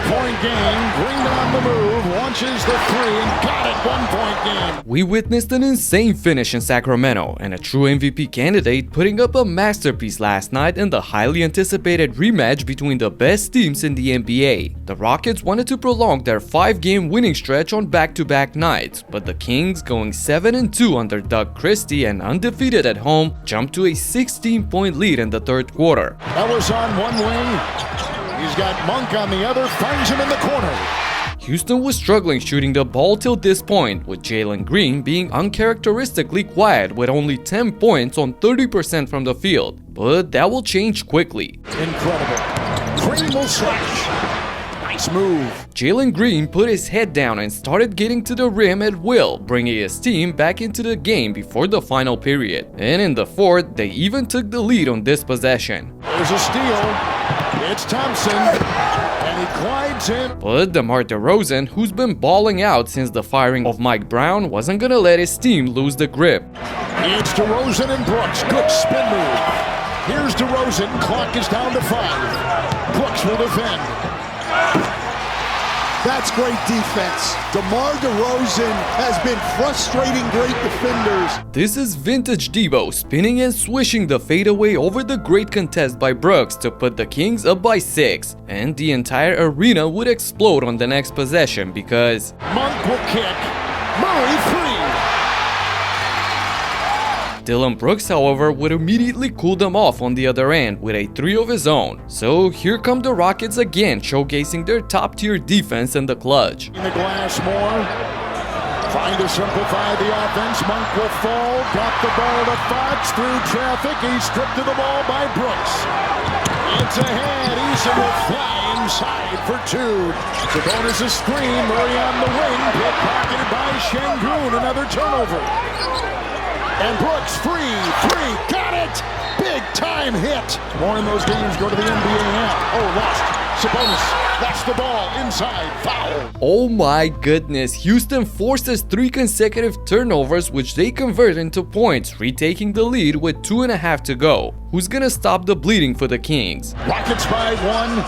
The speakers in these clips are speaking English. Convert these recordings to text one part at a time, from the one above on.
4-point game. Green on the move, launches the three and got it. 1-point game. We witnessed an insane finish in Sacramento and a true MVP candidate putting up a masterpiece last night in the highly anticipated rematch between the best teams in the NBA. The Rockets wanted to prolong their 5-game winning stretch on back-to-back nights, but the Kings, going 7-2 under Doug Christie and undefeated at home, jumped to a 16-point lead in the third quarter. Ellis on one wing. He's got Monk on the other, finds him in the corner. Houston was struggling shooting the ball till this point, with Jalen Green being uncharacteristically quiet with only 10 points on 30% from the field. But that will change quickly. Incredible. Green will slash. Nice move. Jalen Green put his head down and started getting to the rim at will, bringing his team back into the game before the final period. And in the fourth, they even took the lead on this possession. There's a steal. It's Thompson. And he glides in. But Demar Derozan, who's been balling out since the firing of Mike Brown, wasn't gonna let his team lose the grip. It's Derozan and Brooks. Good spin move. Here's Derozan. Clock is down to 5. Brooks will defend. That's great defense. Demar Derozan has been frustrating great defenders. This is vintage Debo spinning and swishing the fadeaway over the great contest by Brooks to put the Kings up by 6. And the entire arena would explode on the next possession because Monk will kick. Murray free. Dillon Brooks, however, would immediately cool them off on the other end with a 3 of his own. So here come the Rockets again, showcasing their top-tier defense in the clutch. In the glass more. Trying to simplify the offense. Monk will fall. Got the ball to Fox through traffic. He's stripped of the ball by Brooks. It's ahead. Eason will fly inside for 2. Sabonis a screen. Murray on the wing. Pickpocketed by Şengün. Another turnover. And Brooks free. 3. Got it. Big time hit. More in those games go to the NBA now. Oh, lost. Sabonis. That's the ball. Inside. Foul. Oh my goodness. Houston forces 3 consecutive turnovers, which they convert into points, retaking the lead with 2.5 to go. Who's gonna stop the bleeding for the Kings? Rockets by 1.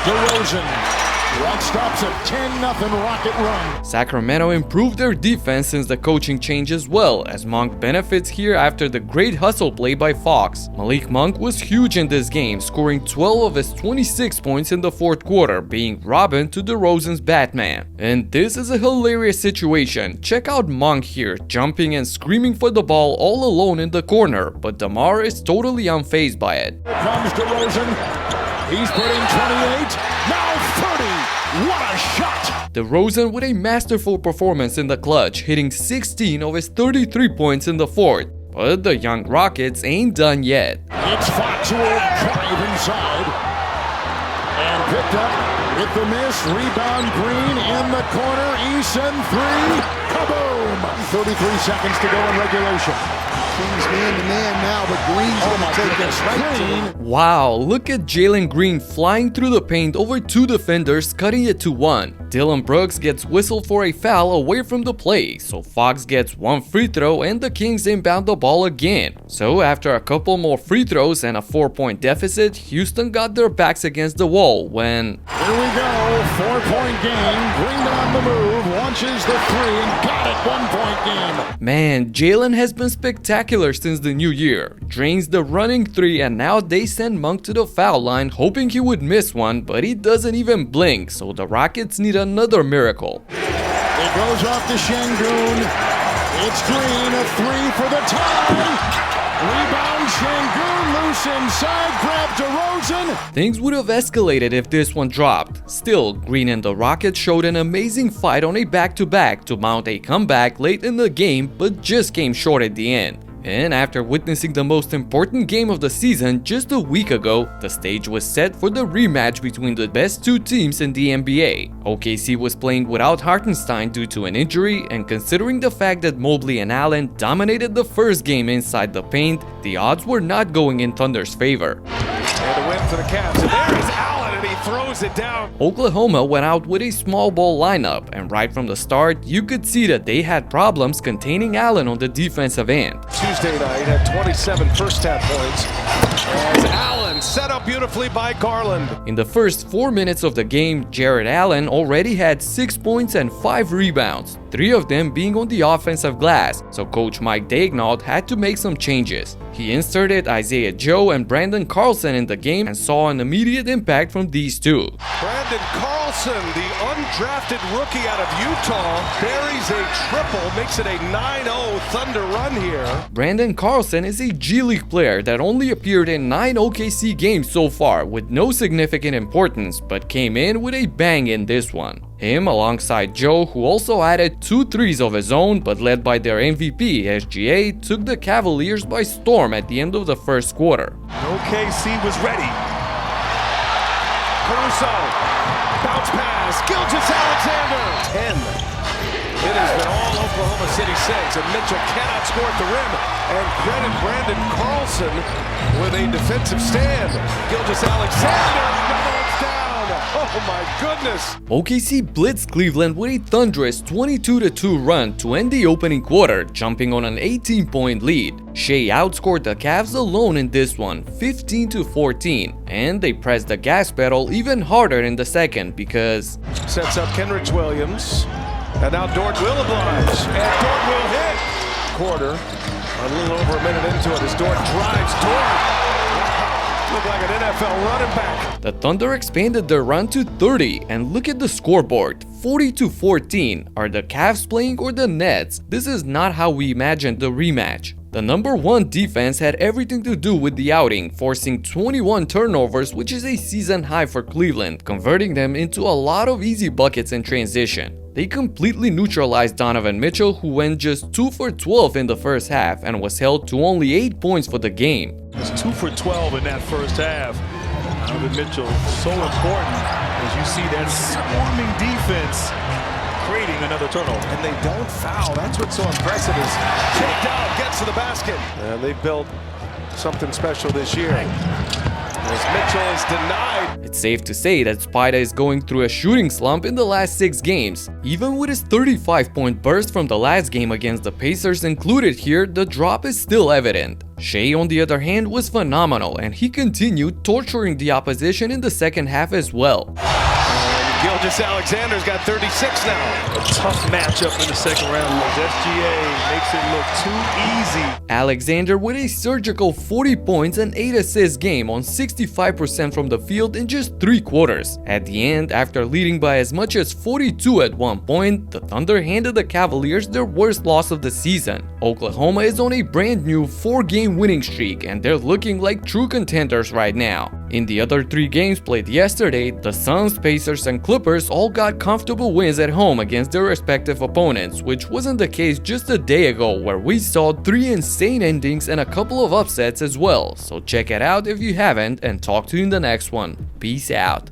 Derozan. That stops a 10-0 Rocket run. Sacramento improved their defense since the coaching change as well, as Monk benefits here after the great hustle play by Fox. Malik Monk was huge in this game, scoring 12 of his 26 points in the fourth quarter, being Robin to DeRozan's Batman. And this is a hilarious situation. Check out Monk here, jumping and screaming for the ball all alone in the corner, but DeMar is totally unfazed by it. Here comes DeRozan. He's put in 28. Now 30. What a shot! DeRozan with a masterful performance in the clutch, hitting 16 of his 33 points in the fourth. But the young Rockets ain't done yet. It's Fox who will drive inside. And picked up with the miss. Rebound Green in the corner. Eason 3. Kaboom! 33 seconds to go in regulation. Kings man-to-man now, but Green's going to take this right to him. Wow, look at Jalen Green flying through the paint over 2 defenders, cutting it to 1. Dillon Brooks gets whistled for a foul away from the play, so Fox gets 1 free throw and the Kings inbound the ball again. So after a couple more free throws and a 4-point deficit, Houston got their backs against the wall when... Here we go, 4-point game. Green on the move, launches the 3 and got it. 1-point game. Man, Jalen has been spectacular since the new year. Drains the running 3 and now they send Monk to the foul line hoping he would miss one, but he doesn't even blink, so the Rockets need another miracle. It goes off to Şengün. It's Green, a 3 for the tie. Rebound, Şengün loose inside, grab DeRozan. Things would have escalated if this one dropped. Still, Green and the Rockets showed an amazing fight on a back-to-back to mount a comeback late in the game, but just came short at the end. And after witnessing the most important game of the season just a week ago, the stage was set for the rematch between the best 2 teams in the NBA. OKC was playing without Hartenstein due to an injury, and considering the fact that Mobley and Allen dominated the first game inside the paint, the odds were not going in Thunder's favor. And a win for the Cavs, and there is Allen, and he throws it down. Oklahoma went out with a small ball lineup, and right from the start, you could see that they had problems containing Allen on the defensive end. Tuesday night had 27 first half points as Allen and set up beautifully by Garland. In the first 4 minutes of the game, Jarrett Allen already had 6 points and 5 rebounds, 3 of them being on the offensive glass, so coach Mike Daignault had to make some changes. He inserted Isaiah Joe and Brandon Carlson in the game and saw an immediate impact from these two. Brandon Carlson, the undrafted rookie out of Utah, buries a triple, makes it a 9-0 Thunder run here. Brandon Carlson is a G League player that only appeared in 9 OKC games so far with no significant importance, but came in with a bang in this one. Him alongside Joe, who also added 2 threes of his own, but led by their MVP, SGA, took the Cavaliers by storm at the end of the first quarter. OKC was ready. Caruso, bounce pass, Gilgeous-Alexander, 10. It has been all Oklahoma City 6, and Mitchell cannot score at the rim. And credit Brandon Carlson with a defensive stand. Gilgeous-Alexander, another one's down. Oh my goodness. OKC blitzed Cleveland with a thunderous 22-2 run to end the opening quarter, jumping on an 18-point lead. Shea outscored the Cavs alone in this one, 15-14, and they pressed the gas pedal even harder in the second because sets up Kenrich Williams, and now Dort will oblige, and Dort will hit. Quarter, a little over a minute into it as Dort drives. Dort look like an NFL running back. The Thunder expanded their run to 30, and look at the scoreboard. 40-14. Are the Cavs playing or the Nets? This is not how we imagined the rematch. The number 1 defense had everything to do with the outing, forcing 21 turnovers, which is a season high for Cleveland, converting them into a lot of easy buckets in transition. They completely neutralized Donovan Mitchell, who went just 2 for 12 in the first half and was held to only 8 points for the game. It's 2 for 12 in that first half. Donovan Mitchell, so important as you see that swarming defense creating another turnover. And they don't foul. That's what's so impressive is kicked out, gets to the basket. And they built something special this year. As Mitchell is denied. It's safe to say that Spida is going through a shooting slump in the last 6 games. Even with his 35-point burst from the last game against the Pacers included here, the drop is still evident. Shea, on the other hand, was phenomenal, and he continued torturing the opposition in the second half as well. Gilgeous-Alexander's got 36 now. A tough matchup in the second round as SGA makes it look too easy. Alexander with a surgical 40 points and 8 assists game on 65% from the field in just 3 quarters. At the end, after leading by as much as 42 at one point, the Thunder handed the Cavaliers their worst loss of the season. Oklahoma is on a brand new 4-game winning streak, and they're looking like true contenders right now. In the other 3 games played yesterday, the Suns, Pacers, and Clippers all got comfortable wins at home against their respective opponents, which wasn't the case just a day ago where we saw 3 insane endings and a couple of upsets as well. So check it out if you haven't, and talk to you in the next one. Peace out.